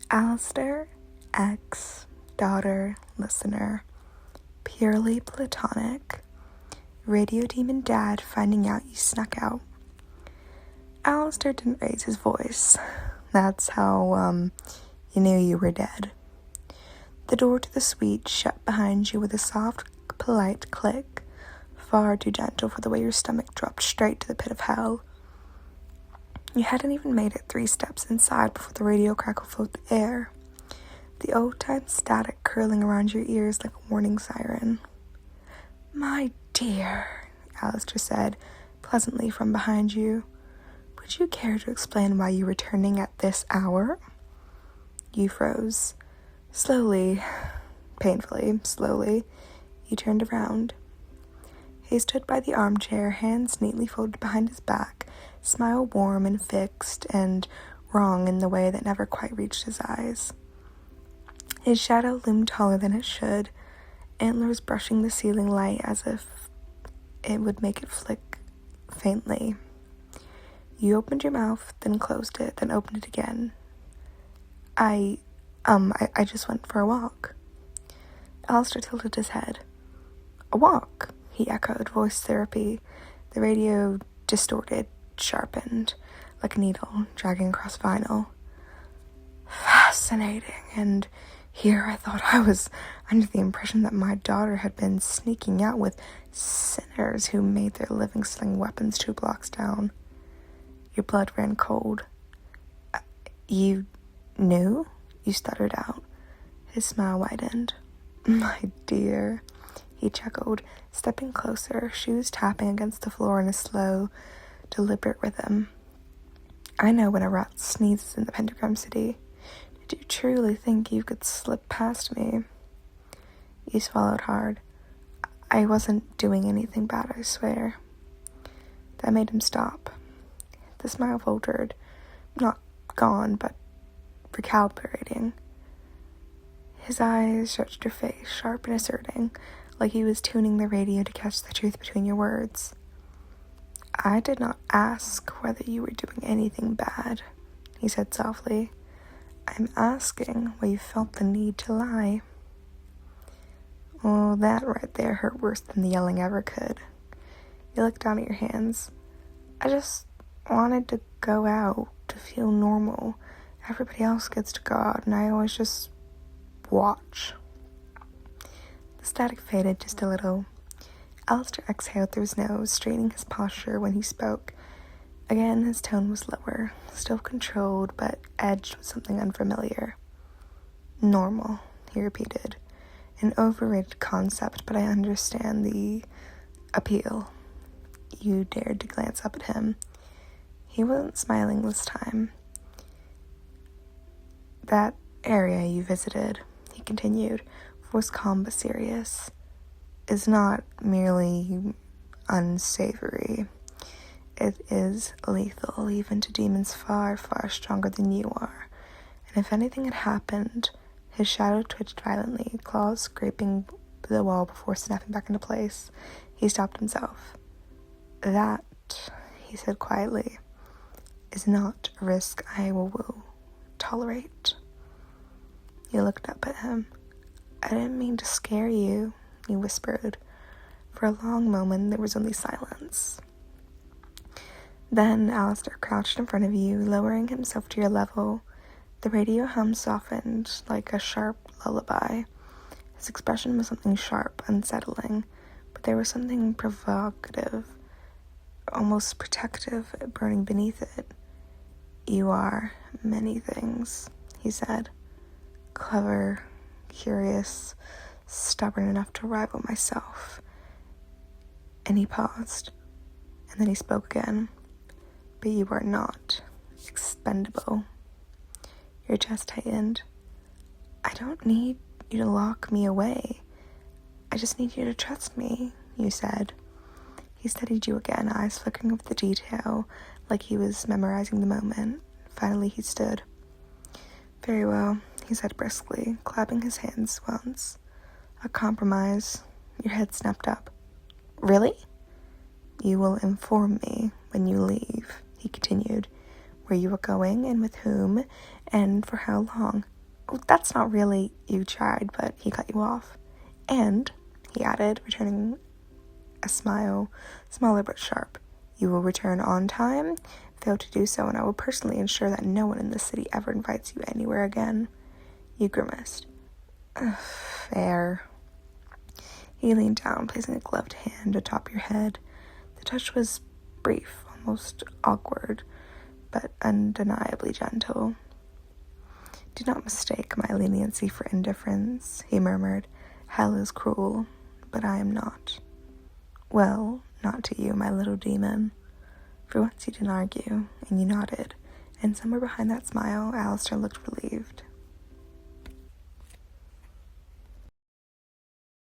Alastor, ex, daughter, listener, purely platonic, radio demon dad finding out you snuck out. Alastor didn't raise his voice. That's how, you knew you were dead. The door to the suite shut behind you with a soft, polite click, far too gentle for the way your stomach dropped straight to the pit of hell. You hadn't even made it 3 steps inside before the radio crackle filled the air, the old-time static curling around your ears like a warning siren. "My dear," Alastor said, pleasantly from behind you, "would you care to explain why you were returning at this hour?" You froze. Slowly, painfully, slowly, you turned around. He stood by the armchair, hands neatly folded behind his back, smile warm and fixed and wrong in the way that never quite reached his eyes. His shadow loomed taller than it should, antlers brushing the ceiling light as if it would make it flick faintly. You opened your mouth, then closed it, then opened it again. I just went for a walk." Alastor tilted his head. "A walk?" he echoed, voice therapy. The radio distorted, sharpened, like a needle dragging across vinyl. "Fascinating, and here I thought I was under the impression that my daughter had been sneaking out with sinners who made their living selling weapons 2 blocks down." Your blood ran cold. "You knew?" you stuttered out. His smile widened. "My dear," he chuckled, stepping closer, shoes tapping against the floor in a slow, deliberate rhythm. "I know when a rat sneezes in the Pentagram City. Did you truly think you could slip past me?" You swallowed hard. "I wasn't doing anything bad, I swear." That made him stop. The smile faltered, not gone, but recalibrating. His eyes searched your face, sharp and asserting, like he was tuning the radio to catch the truth between your words. "I did not ask whether you were doing anything bad," he said softly. "I'm asking why you felt the need to lie." Oh, that right there hurt worse than the yelling ever could. You looked down at your hands. "I just wanted to go out, to feel normal. Everybody else gets to go out, and I always just watch." The static faded just a little. Alastor exhaled through his nose, straightening his posture when he spoke. Again, his tone was lower, still controlled, but edged with something unfamiliar. "Normal," he repeated. "An overrated concept, but I understand the appeal." You dared to glance up at him. He wasn't smiling this time. "That area you visited," he continued, voice calm but serious, "is not merely unsavory. It is lethal, even to demons far, far stronger than you are. And if anything had happened," his shadow twitched violently, claws scraping the wall before snapping back into place. He stopped himself. "That," he said quietly, "is not a risk I will tolerate." You looked up at him. "I didn't mean to scare you," he whispered. For a long moment, there was only silence. Then Alastor crouched in front of you, lowering himself to your level. The radio hum softened like a sharp lullaby. His expression was something sharp, unsettling, but there was something provocative, almost protective, burning beneath it. "You are many things," he said. "Clever, curious, stubborn enough to rival myself." And he paused, and then he spoke again. "But you are not expendable." Your chest tightened. "I don't need you to lock me away. I just need you to trust me," you said. He studied you again, eyes flickering with the detail, like he was memorizing the moment. Finally he stood. "Very well," he said briskly, clapping his hands once. "A compromise." Your head snapped up. "Really?" "You will inform me when you leave," he continued, "where you are going and with whom and for how long." Oh, that's not really, you tried, but he cut you off. And, he added, returning a smile, smaller but sharp, you will return on time. Fail to do so, and I will personally ensure that no one in this city ever invites you anywhere again. You grimaced. Fair. He leaned down, placing a gloved hand atop your head. The touch was brief, almost awkward, but undeniably gentle. Do not mistake my leniency for indifference, he murmured. Hell is cruel, but I am not. Well, not to you, my little demon. For once you didn't argue, and you nodded, and somewhere behind that smile, Alastor looked relieved.